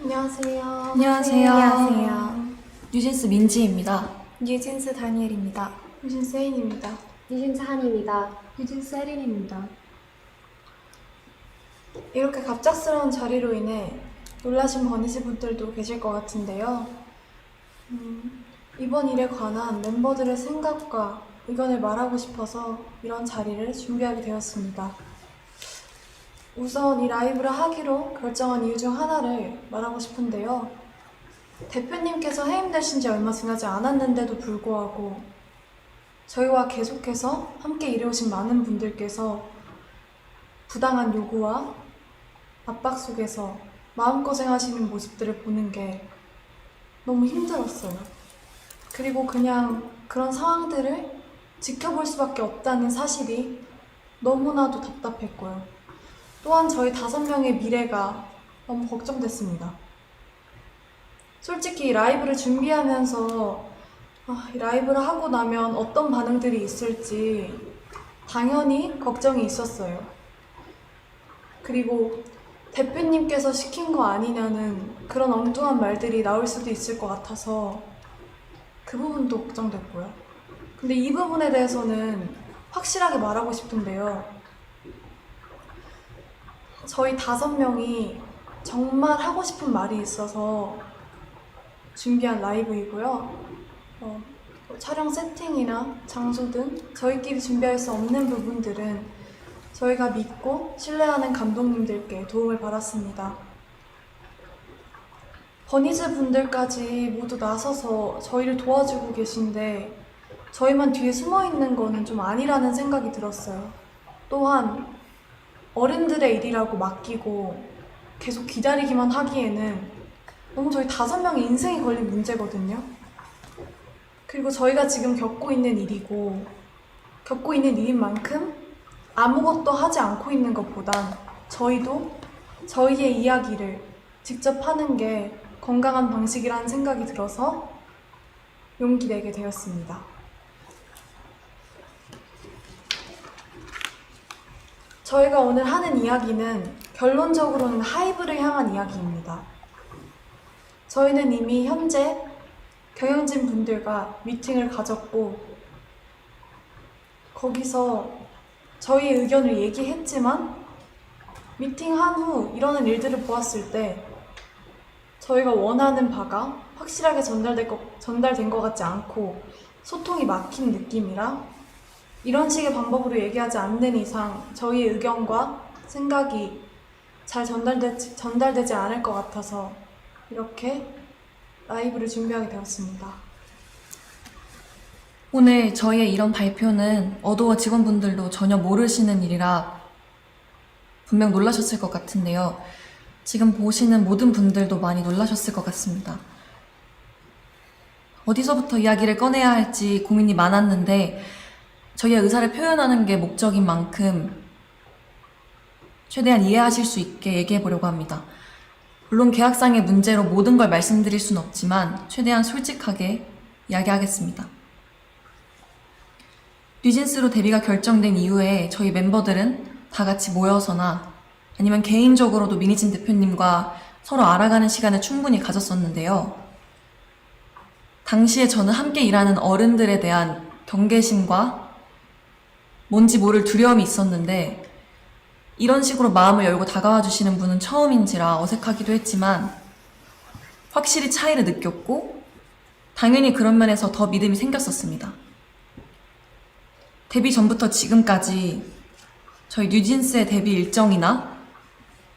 안녕하세요. 안녕하세요. 안녕하세요. 뉴진스 민지입니다. 뉴진스 다니엘입니다. 뉴진스 혜인입니다. 유진스 한입니다. 뉴진스 혜린입니다. 이렇게 갑작스러운 자리로 인해 놀라신 버니즈 분들도 계실 것 같은데요. 이번 일에 관한 멤버들의 생각과 의견을 말하고 싶어서 이런 자리를 준비하게 되었습니다. 우선 이 라이브를 하기로 결정한 이유 중 하나를 말하고 싶은데요. 대표님께서 해임되신 지 얼마 지나지 않았는데도 불구하고 저희와 계속해서 함께 일해오신 많은 분들께서 부당한 요구와 압박 속에서 마음고생하시는 모습들을 보는 게 너무 힘들었어요. 그리고 그냥 그런 상황들을 지켜볼 수밖에 없다는 사실이 너무나도 답답했고요. 또한 저희 5명의 미래가 너무 걱정됐습니다. 솔직히 이 라이브를 준비하면서 이 라이브를 하고 나면 어떤 반응들이 있을지 당연히 걱정이 있었어요. 그리고 대표님께서 시킨 거 아니냐는 그런 엉뚱한 말들이 나올 수도 있을 것 같아서 그 부분도 걱정됐고요. 근데 이 부분에 대해서는 확실하게 말하고 싶은데요. 저희 5명이 정말 하고 싶은 말이 있어서 준비한 라이브이고요. 촬영 세팅이나 장소 등 저희끼리 준비할 수 없는 부분들은 저희가 믿고 신뢰하는 감독님들께 도움을 받았습니다. 버니즈 분들까지 모두 나서서 저희를 도와주고 계신데 저희만 뒤에 숨어 있는 거는 좀 아니라는 생각이 들었어요. 또한 어른들의 일이라고 맡기고 계속 기다리기만 하기에는 너무 저희 5명의 인생이 걸린 문제거든요. 그리고 저희가 지금 겪고 있는 일이고 겪고 있는 일인 만큼 아무것도 하지 않고 있는 것보단 저희도 저희의 이야기를 직접 하는 게 건강한 방식이라는 생각이 들어서 용기 내게 되었습니다. 저희가 오늘 하는 이야기는 결론적으로는 하이브를 향한 이야기입니다. 저희는 이미 현재 경영진 분들과 미팅을 가졌고 거기서 저희의 의견을 얘기했지만 미팅한 후 일어난 일들을 보았을 때 저희가 원하는 바가 확실하게 전달된 것 같지 않고 소통이 막힌 느낌이라 이런 식의 방법으로 얘기하지 않는 이상 저희의 의견과 생각이 잘 전달되지 않을 것 같아서 이렇게 라이브를 준비하게 되었습니다. 오늘 저희의 이런 발표는 어도어 직원분들도 전혀 모르시는 일이라 분명 놀라셨을 것 같은데요. 지금 보시는 모든 분들도 많이 놀라셨을 것 같습니다. 어디서부터 이야기를 꺼내야 할지 고민이 많았는데 저희의 의사를 표현하는 게 목적인 만큼 최대한 이해하실 수 있게 얘기해 보려고 합니다. 물론 계약상의 문제로 모든 걸 말씀드릴 수는 없지만 최대한 솔직하게 이야기하겠습니다. 뉴진스로 데뷔가 결정된 이후에 저희 멤버들은 다 같이 모여서나 아니면 개인적으로도 미니진 대표님과 서로 알아가는 시간을 충분히 가졌었는데요. 당시에 저는 함께 일하는 어른들에 대한 경계심과 뭔지 모를 두려움이 있었는데 이런 식으로 마음을 열고 다가와 주시는 분은 처음인지라 어색하기도 했지만 확실히 차이를 느꼈고 당연히 그런 면에서 더 믿음이 생겼었습니다. 데뷔 전부터 지금까지 저희 뉴진스의 데뷔 일정이나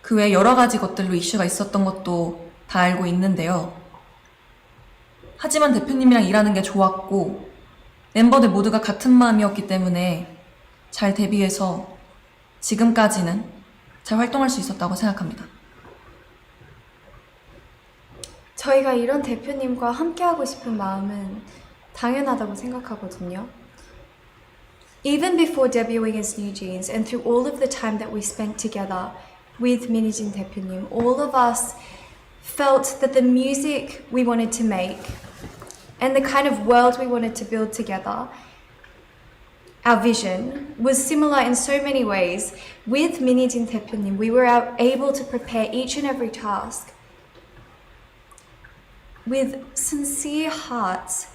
그 외 여러 가지 것들로 이슈가 있었던 것도 다 알고 있는데요. 하지만 대표님이랑 일하는 게 좋았고 멤버들 모두가 같은 마음이었기 때문에 잘 데뷔해서 지금까지는 잘 활동할 수 있었다고 생각합니다. 저희가 이런 대표님과 함께하고 싶은 마음은 당연하다고 생각하거든요. Even before debuting as New Jeans and through all of the time that we spent together with 민희진 대표님, all of us felt that the music we wanted to make and the kind of world we wanted to build together, our vision was similar in so many ways. With 민희진 대표님, we were able to prepare each and every task with sincere hearts.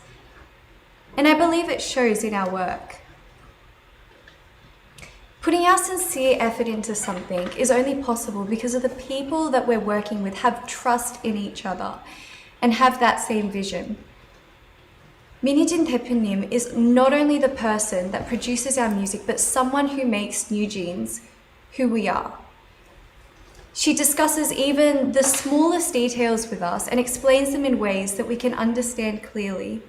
And I believe it shows in our work. Putting our sincere effort into something is only possible because of the people that we're working with have trust in each other and have that same vision. Minijin 대표님 is not only the person that produces our music, but someone who makes New Jeans who we are. She discusses even the smallest details with us and explains them in ways that we can understand clearly.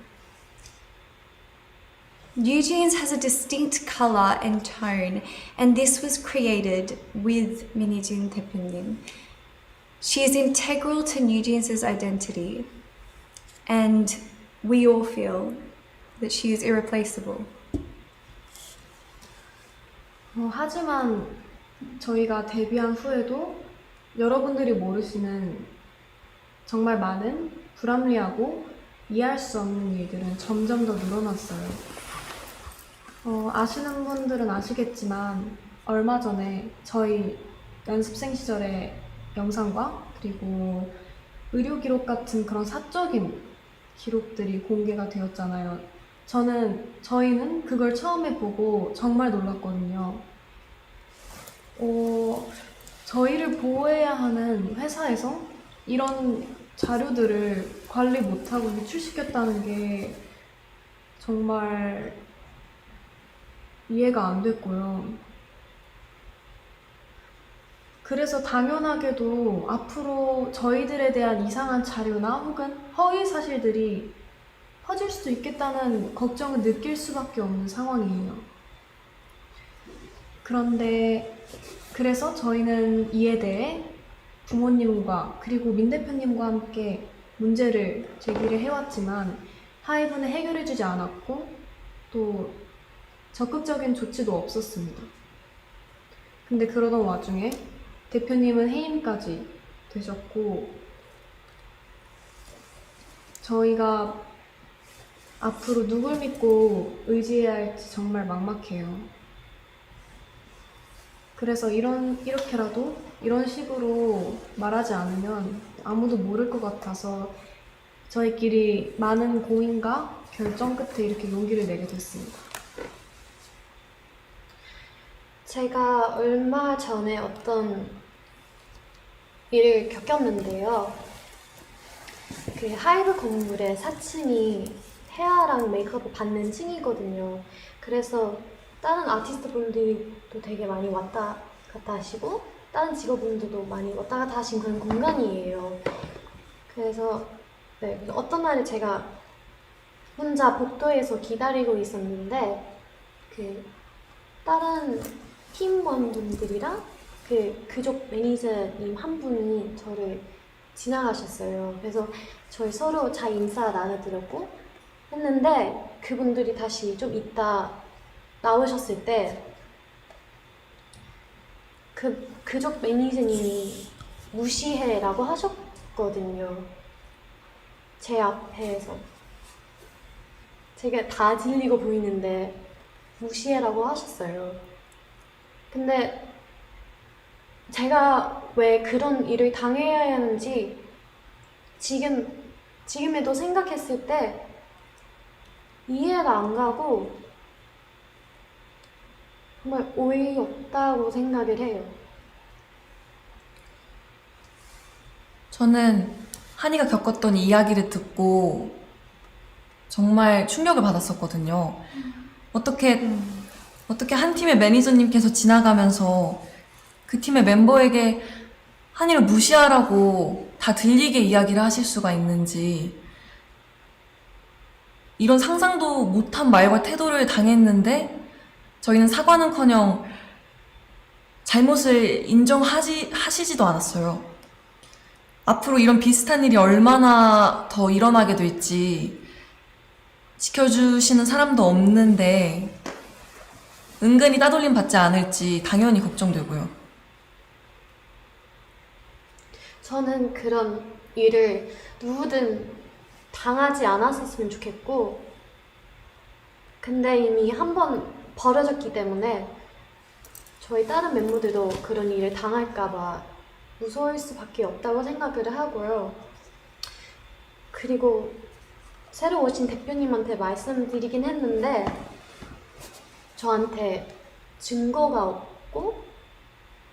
New Jeans has a distinct color and tone, and this was created with Minijin 대표님. She is integral to New Jeans' identity, and we all feel that she is irreplaceable. 하지만 저희가 데뷔한 후에도 여러분들이 모르시는 정말 많은 불합리하고 이해할 수 없는 일들은 점점 더 늘어났어요. 아시는 분들은 아시겠지만 얼마 전에 저희 연습생 시절의 영상과 그리고 의료 기록 같은 그런 사적인 기록들이 공개가 되었잖아요. 저희는 그걸 처음에 보고 정말 놀랐거든요. 저희를 보호해야 하는 회사에서 이런 자료들을 관리 못하고 유출시켰다는 게 정말 이해가 안 됐고요. 그래서 당연하게도 앞으로 저희들에 대한 이상한 자료나 혹은 허위 사실들이 퍼질 수도 있겠다는 걱정을 느낄 수밖에 없는 상황이에요. 그래서 저희는 이에 대해 부모님과 그리고 민 대표님과 함께 문제를 제기를 해왔지만 하이브는 해결해주지 않았고 또 적극적인 조치도 없었습니다. 근데 그러던 와중에 대표님은 해임까지 되셨고 저희가 앞으로 누굴 믿고 의지해야 할지 정말 막막해요. 그래서 이렇게라도 이런 식으로 말하지 않으면 아무도 모를 것 같아서 저희끼리 많은 고민과 결정 끝에 이렇게 용기를 내게 됐습니다. 제가 얼마 전에 어떤 일을 겪었는데요. 그 하이브 건물의 4층이 헤어랑 메이크업을 받는 층이거든요. 그래서 다른 아티스트 분들도 되게 많이 왔다 갔다 하시고 다른 직업분들도 많이 왔다 갔다 하신 그런 공간이에요. 그래서 어떤 날에 제가 혼자 복도에서 기다리고 있었는데 그 다른 팀원분들이랑 그 그쪽 매니저님 한 분이 저를 지나가셨어요. 그래서 저희 서로 잘 인사 나눠드렸고 했는데 그분들이 다시 좀 이따 나오셨을 때 그쪽 매니저님이 무시해라고 하셨거든요. 제 앞에서 제가 다 들리고 보이는데 무시해라고 하셨어요. 근데 제가 왜 그런 일을 당해야 하는지 지금에도 생각했을 때 이해가 안 가고 정말 어이없다고 생각을 해요. 저는 한이가 겪었던 이야기를 듣고 정말 충격을 받았었거든요. 어떻게 한 팀의 매니저님께서 지나가면서 그 팀의 멤버에게 한이를 무시하라고 다 들리게 이야기를 하실 수가 있는지, 이런 상상도 못한 말과 태도를 당했는데 저희는 사과는커녕 잘못을 하시지도 않았어요. 앞으로 이런 비슷한 일이 얼마나 더 일어나게 될지 지켜주시는 사람도 없는데 은근히 따돌림 받지 않을지 당연히 걱정되고요. 저는 그런 일을 누구든 당하지 않았었으면 좋겠고, 근데 이미 한번 벌어졌기 때문에 저희 다른 멤버들도 그런 일을 당할까봐 무서울 수밖에 없다고 생각을 하고요. 그리고 새로 오신 대표님한테 말씀드리긴 했는데 저한테 증거가 없고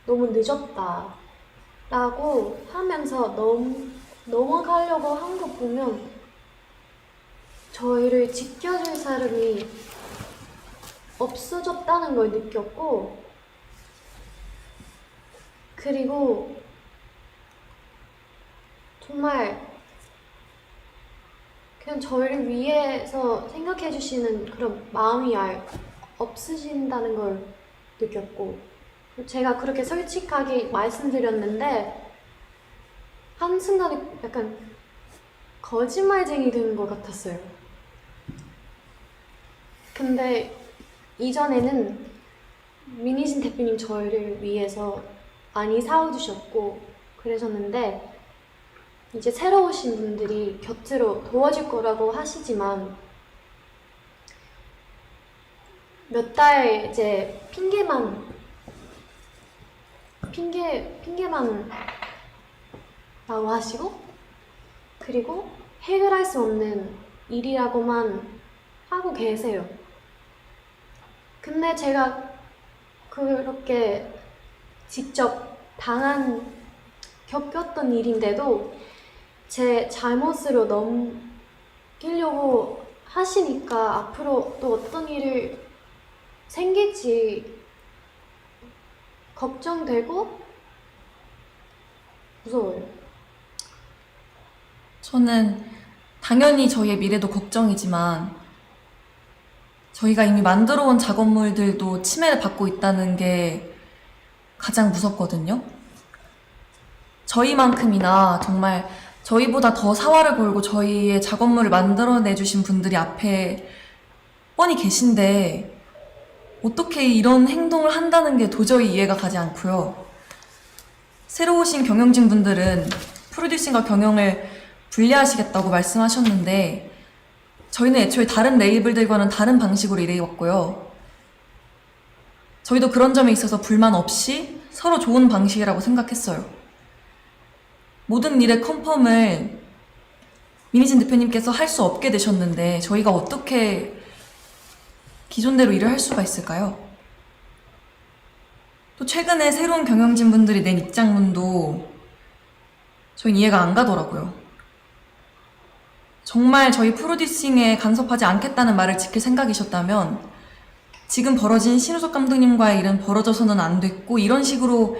너무 늦었다 라고 하면서 넘어가려고 한 거 보면 저희를 지켜줄 사람이 없어졌다는 걸 느꼈고, 그리고 정말 그냥 저희를 위해서 생각해 주시는 그런 마음이 없으신다는 걸 느꼈고, 제가 그렇게 솔직하게 말씀드렸는데 한순간에 약간 거짓말쟁이 되는 것 같았어요. 근데 이전에는 민희진 대표님 저희를 위해서 많이 사와주셨고 그러셨는데, 이제 새로 오신 분들이 곁으로 도와줄 거라고 하시지만 몇 달 이제 핑계만 라고 하시고, 그리고 해결할 수 없는 일이라고만 하고 계세요. 근데 제가 그렇게 직접 겪었던 일인데도 제 잘못으로 넘기려고 하시니까 앞으로 또 어떤 일을 생길지 걱정되고 무서워요. 저는 당연히 저희의 미래도 걱정이지만 저희가 이미 만들어 온 작업물들도 침해를 받고 있다는 게 가장 무섭거든요. 저희만큼이나 정말 저희보다 더 사활을 걸고 저희의 작업물을 만들어내주신 분들이 앞에 뻔히 계신데 어떻게 이런 행동을 한다는 게 도저히 이해가 가지 않고요. 새로 오신 경영진 분들은 프로듀싱과 경영을 분리하시겠다고 말씀하셨는데 저희는 애초에 다른 레이블들과는 다른 방식으로 일해왔고요. 저희도 그런 점에 있어서 불만 없이 서로 좋은 방식이라고 생각했어요. 모든 일의 컨펌을 민희진 대표님께서 할 수 없게 되셨는데 저희가 어떻게 기존대로 일을 할 수가 있을까요? 또 최근에 새로운 경영진 분들이 낸 입장문도 저희는 이해가 안 가더라고요. 정말 저희 프로듀싱에 간섭하지 않겠다는 말을 지킬 생각이셨다면 지금 벌어진 신우석 감독님과의 일은 벌어져서는 안 됐고 이런 식으로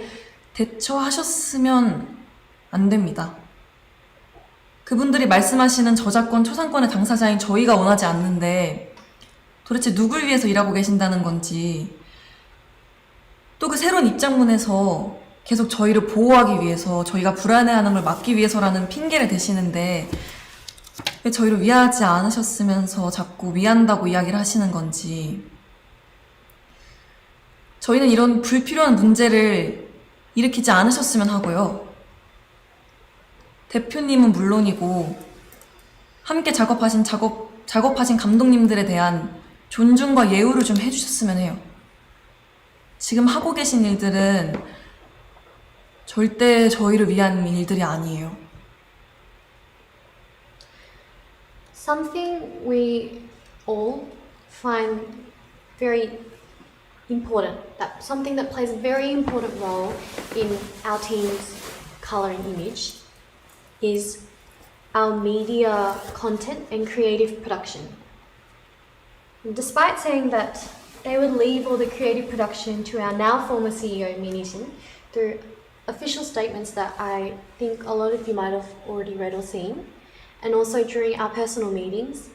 대처하셨으면 안 됩니다. 그분들이 말씀하시는 저작권, 초상권의 당사자인 저희가 원하지 않는데 도대체 누굴 위해서 일하고 계신다는 건지, 또 그 새로운 입장문에서 계속 저희를 보호하기 위해서, 저희가 불안해하는 걸 막기 위해서라는 핑계를 대시는데 왜 저희를 위하지 않으셨으면서 자꾸 위한다고 이야기를 하시는 건지. 저희는 이런 불필요한 문제를 일으키지 않으셨으면 하고요. 대표님은 물론이고 함께 작업하신 감독님들에 대한 존중과 예우를 좀 해주셨으면 해요. 지금 하고 계신 일들은 절대 저희를 위한 일들이 아니에요. Something we all find very important, something that plays a very important role in our team's color and image is our media content and creative production. And despite saying that they would leave all the creative production to our now former CEO, Minijin, through official statements that I think a lot of you might have already read or seen, and also during our personal meetings,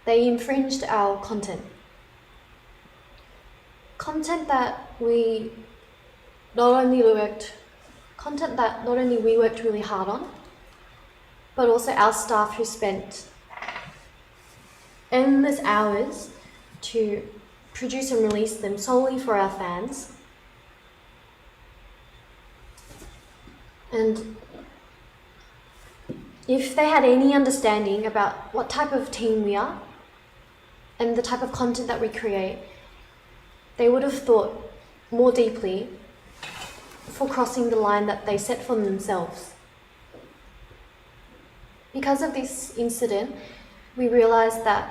they infringed our content. Content that not only we worked really hard on, but also our staff who spent endless hours to produce and release them solely for our fans. And if they had any understanding about what type of team we are and the type of content that we create, they would have thought more deeply for crossing the line that they set for themselves. because of this incident, we realized that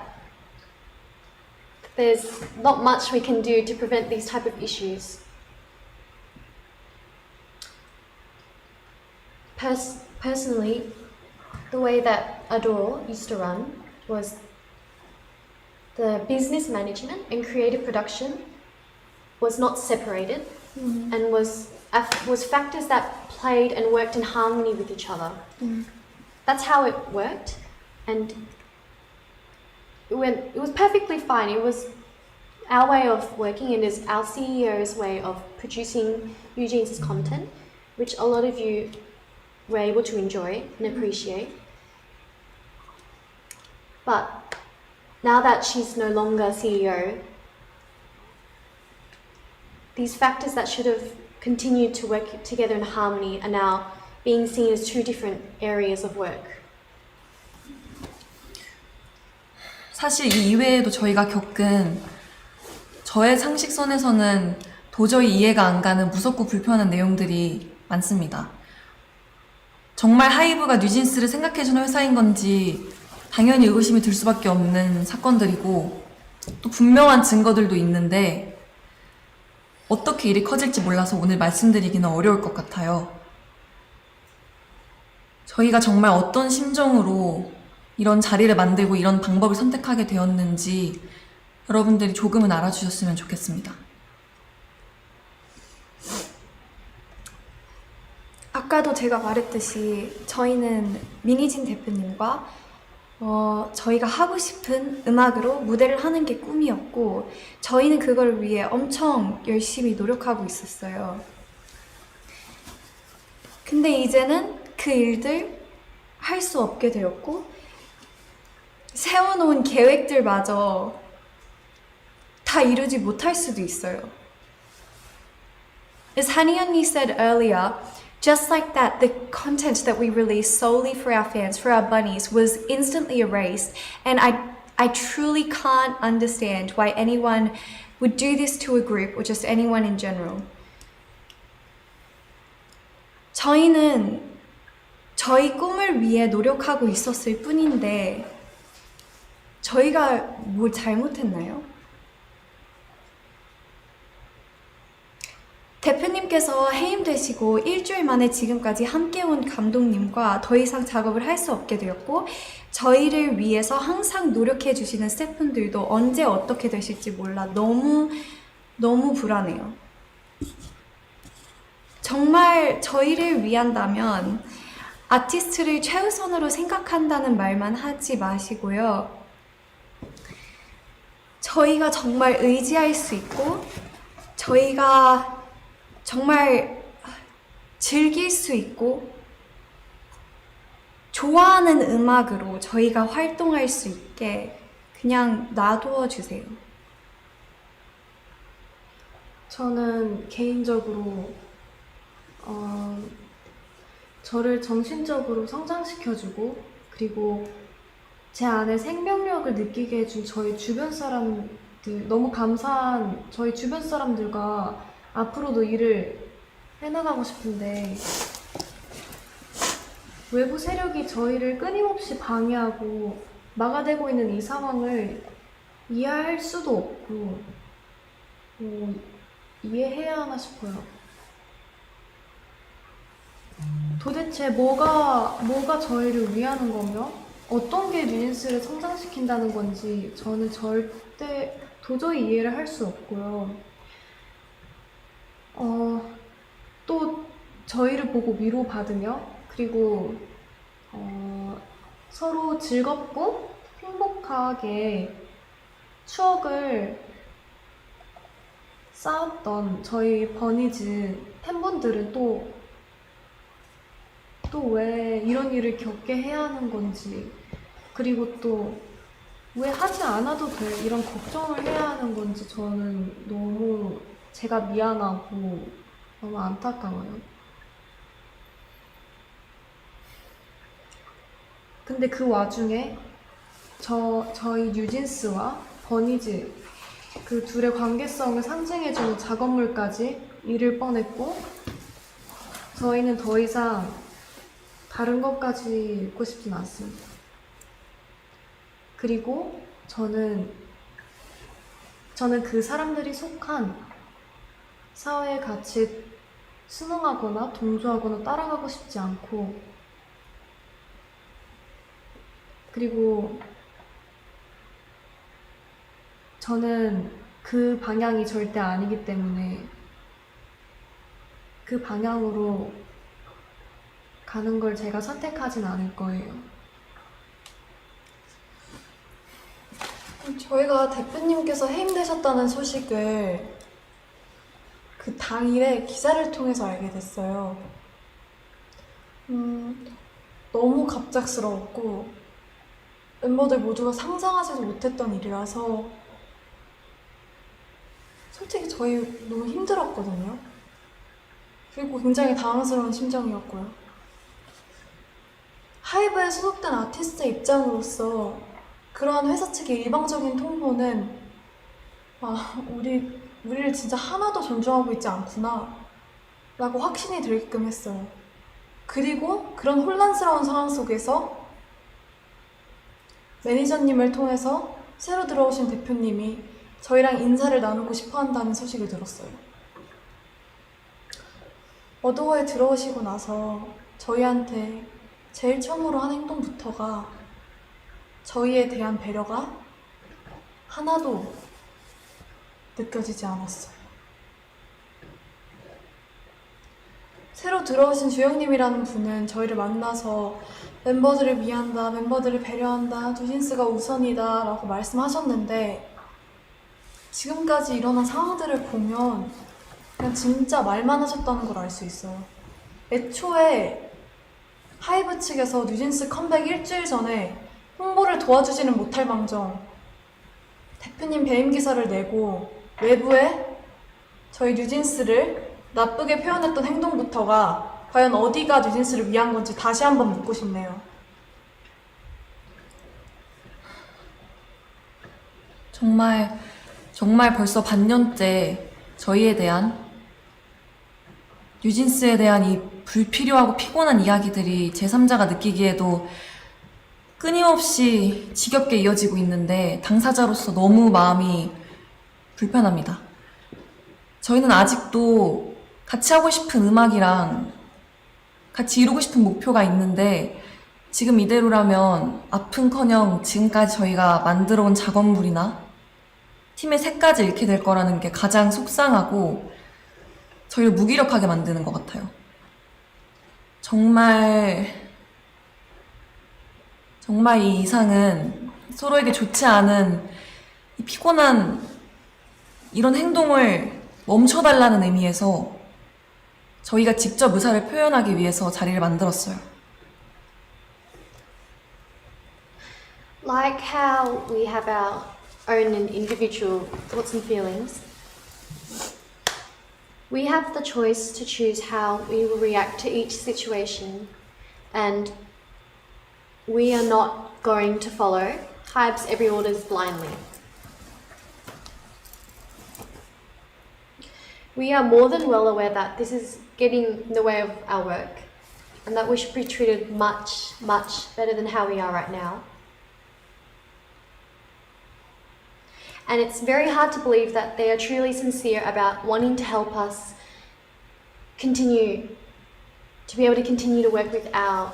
there's not much we can do to prevent these type of issues. Personally, the way that Adore used to run was the business management and creative production was not separated and was factors that played and worked in harmony with each other. That's how it worked, and it was perfectly fine. It was our way of working, and is our CEO's way of producing Eugene's content, which a lot of you were able to enjoy and appreciate. But now that she's no longer CEO, these factors that should have continued to work together in harmony are now being seen as two different areas of work. 사실 이 이외에도 저희가 겪은 저의 상식선에서는 도저히 이해가 안 가는 무섭고 불편한 내용들이 많습니다. 정말 하이브가 뉴진스를 생각해주는 회사인 건지 당연히 의구심이 들 수밖에 없는 사건들이고 또 분명한 증거들도 있는데 어떻게 일이 커질지 몰라서 오늘 말씀드리기는 어려울 것 같아요. 저희가 정말 어떤 심정으로 이런 자리를 만들고 이런 방법을 선택하게 되었는지 여러분들이 조금은 알아주셨으면 좋겠습니다. 아까도 제가 말했듯이 저희는 민희진 대표님과 저희가 하고 싶은 음악으로 무대를 하는 게 꿈이었고 저희는 그걸 위해 엄청 열심히 노력하고 있었어요. 근데 이제는 그 일들 할 수 없게 되었고 세워놓은 계획들마저 다 이루지 못할 수도 있어요. As Hani 언니 said earlier, just like that, the content that we released solely for our fans, for our bunnies, was instantly erased. And I truly can't understand why anyone would do this to a group or just anyone in general. 저희는 저희 꿈을 위해 노력하고 있었을 뿐인데 저희가 뭘 잘못했나요? 대표님께서 해임되시고 일주일 만에 지금까지 함께 온 감독님과 더 이상 작업을 할 수 없게 되었고 저희를 위해서 항상 노력해 주시는 스태프분들도 언제 어떻게 되실지 몰라 너무 불안해요. 정말 저희를 위한다면 아티스트를 최우선으로 생각한다는 말만 하지 마시고요. 저희가 정말 의지할 수 있고 저희가 정말 즐길 수 있고 좋아하는 음악으로 저희가 활동할 수 있게 그냥 놔두어 주세요. 저는 개인적으로 저를 정신적으로 성장시켜주고 그리고 제 안에 생명력을 느끼게 해준 저희 주변 사람들 너무 감사한 저희 주변 사람들과 앞으로도 일을 해나가고 싶은데 외부 세력이 저희를 끊임없이 방해하고 막아대고 있는 이 상황을 이해할 수도 없고 이해해야 하나 싶어요. 도대체 뭐가 저희를 위하는 거며 어떤 게 뉴진스를 성장시킨다는 건지 저는 절대 도저히 이해를 할 수 없고요. 또 저희를 보고 위로받으며 그리고 서로 즐겁고 행복하게 추억을 쌓았던 저희 버니즈 팬분들은 또 왜 이런 일을 겪게 해야 하는 건지 그리고 또 왜 하지 않아도 돼 이런 걱정을 해야 하는 건지 저는 너무 제가 미안하고 너무 안타까워요. 근데 그 와중에 저희 뉴진스와 버니즈 그 둘의 관계성을 상징해주는 작업물까지 잃을 뻔했고 저희는 더 이상 다른 것까지 읽고 싶진 않습니다. 그리고 저는 그 사람들이 속한 사회의 가치에 순응하거나 동조하거나 따라가고 싶지 않고, 그리고 저는 그 방향이 절대 아니기 때문에 그 방향으로 가는 걸 제가 선택하진 않을 거예요. 저희가 대표님께서 해임되셨다는 소식을 그 당일에 기사를 통해서 알게 됐어요. 너무 갑작스러웠고 멤버들 모두가 상상하지도 못했던 일이라서 솔직히 저희 너무 힘들었거든요. 그리고 굉장히 당황스러운 심정이었고요. 하이브에 소속된 아티스트 입장으로서 그러한 회사 측의 일방적인 통보는 우리를 진짜 하나도 존중하고 있지 않구나 라고 확신이 들게끔 했어요. 그리고 그런 혼란스러운 상황 속에서 매니저님을 통해서 새로 들어오신 대표님이 저희랑 인사를 나누고 싶어 한다는 소식을 들었어요. 어도어에 들어오시고 나서 저희한테 제일 처음으로 한 행동부터가 저희에 대한 배려가 하나도 느껴지지 않았어요. 새로 들어오신 주영님이라는 분은 저희를 만나서 멤버들을 위한다, 멤버들을 배려한다, 뉴진스가 우선이다 라고 말씀하셨는데, 지금까지 일어난 상황들을 보면 그냥 진짜 말만 하셨다는 걸 알 수 있어요. 애초에 하이브 측에서 뉴진스 컴백 일주일 전에 홍보를 도와주지는 못할 망정 대표님 배임 기사를 내고 외부에 저희 뉴진스를 나쁘게 표현했던 행동부터가 과연 어디가 뉴진스를 위한 건지 다시 한번 묻고 싶네요. 정말 벌써 반년째 저희에 대한, 뉴진스에 대한 이 불필요하고 피곤한 이야기들이 제3자가 느끼기에도 끊임없이 지겹게 이어지고 있는데 당사자로서 너무 마음이 불편합니다. 저희는 아직도 같이 하고 싶은 음악이랑 같이 이루고 싶은 목표가 있는데, 지금 이대로라면 아픈커녕 지금까지 저희가 만들어온 작업물이나 팀의 색까지 잃게 될 거라는 게 가장 속상하고 저희를 무기력하게 만드는 것 같아요. 정말 이 이상은 서로에게 좋지 않은 이 피곤한 이런 행동을 멈춰달라는 의미에서 저희가 직접 의사를 표현하기 위해서 자리를 만들었어요. Like how we have our own and individual thoughts and feelings, we have the choice to choose how we will react to each situation, and we are not going to follow Hybe's every orders blindly. We are more than well aware that this is getting in the way of our work and that we should be treated much, much better than how we are right now. And it's very hard to believe that they are truly sincere about wanting to help us continue to be able to continue to work with our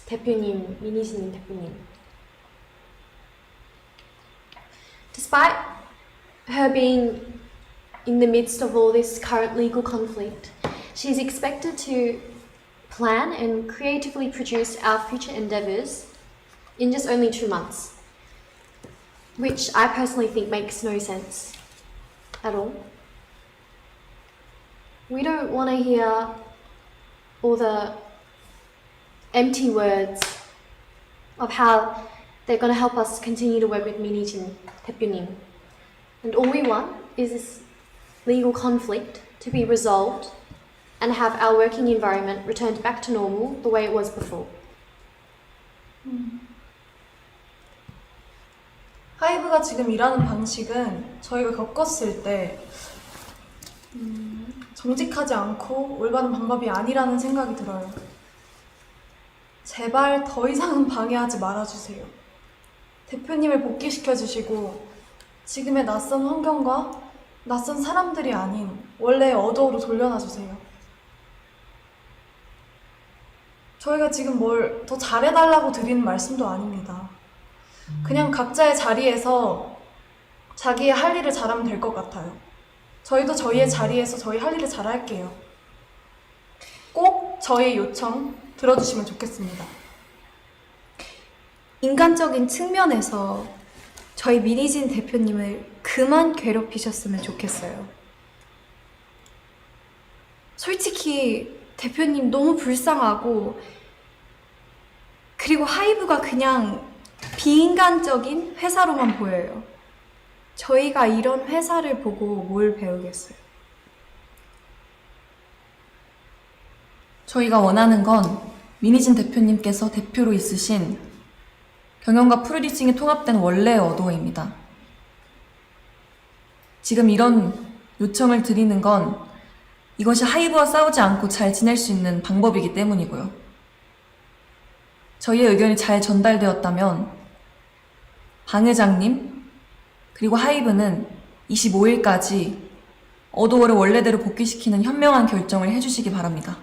대표님, 미니진 대표님. Despite her being in the midst of all this current legal conflict, she's expected to plan and creatively produce our future endeavours in just only 2 months, which I personally think makes no sense at all. We don't want to hear all the empty words of how they're going to help us continue to work with Minijin 대표님. And all we want is this legal conflict to be resolved and have our working environment returned back to normal the way it was before. 하이브가 지금 일하는 방식은 저희가 겪었을 때 정직하지 않고 올바른 방법이 아니라는 생각이 들어요. 제발 더 이상은 방해하지 말아주세요. 대표님을 복귀시켜주시고 지금의 낯선 환경과 낯선 사람들이 아닌 원래의 어도어로 돌려놔주세요. 저희가 지금 뭘 더 잘해달라고 드리는 말씀도 아닙니다. 그냥 각자의 자리에서 자기의 할 일을 잘하면 될 것 같아요. 저희도 저희의 자리에서 저희 할 일을 잘할게요. 꼭 저희 요청 들어주시면 좋겠습니다. 인간적인 측면에서 저희 미니진 대표님을 그만 괴롭히셨으면 좋겠어요. 솔직히 대표님 너무 불쌍하고, 그리고 하이브가 그냥 비인간적인 회사로만 보여요. 저희가 이런 회사를 보고 뭘 배우겠어요? 저희가 원하는 건 미니진 대표님께서 대표로 있으신 경영과 프로듀싱이 통합된 원래의 어도어입니다. 지금 이런 요청을 드리는 건 이것이 하이브와 싸우지 않고 잘 지낼 수 있는 방법이기 때문이고요. 저희의 의견이 잘 전달되었다면 방 회장님 그리고 하이브는 25일까지 어도어를 원래대로 복귀시키는 현명한 결정을 해주시기 바랍니다.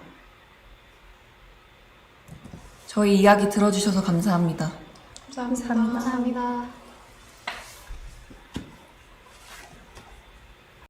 저희 이야기 들어주셔서 감사합니다. 감사합니다. 감사합니다.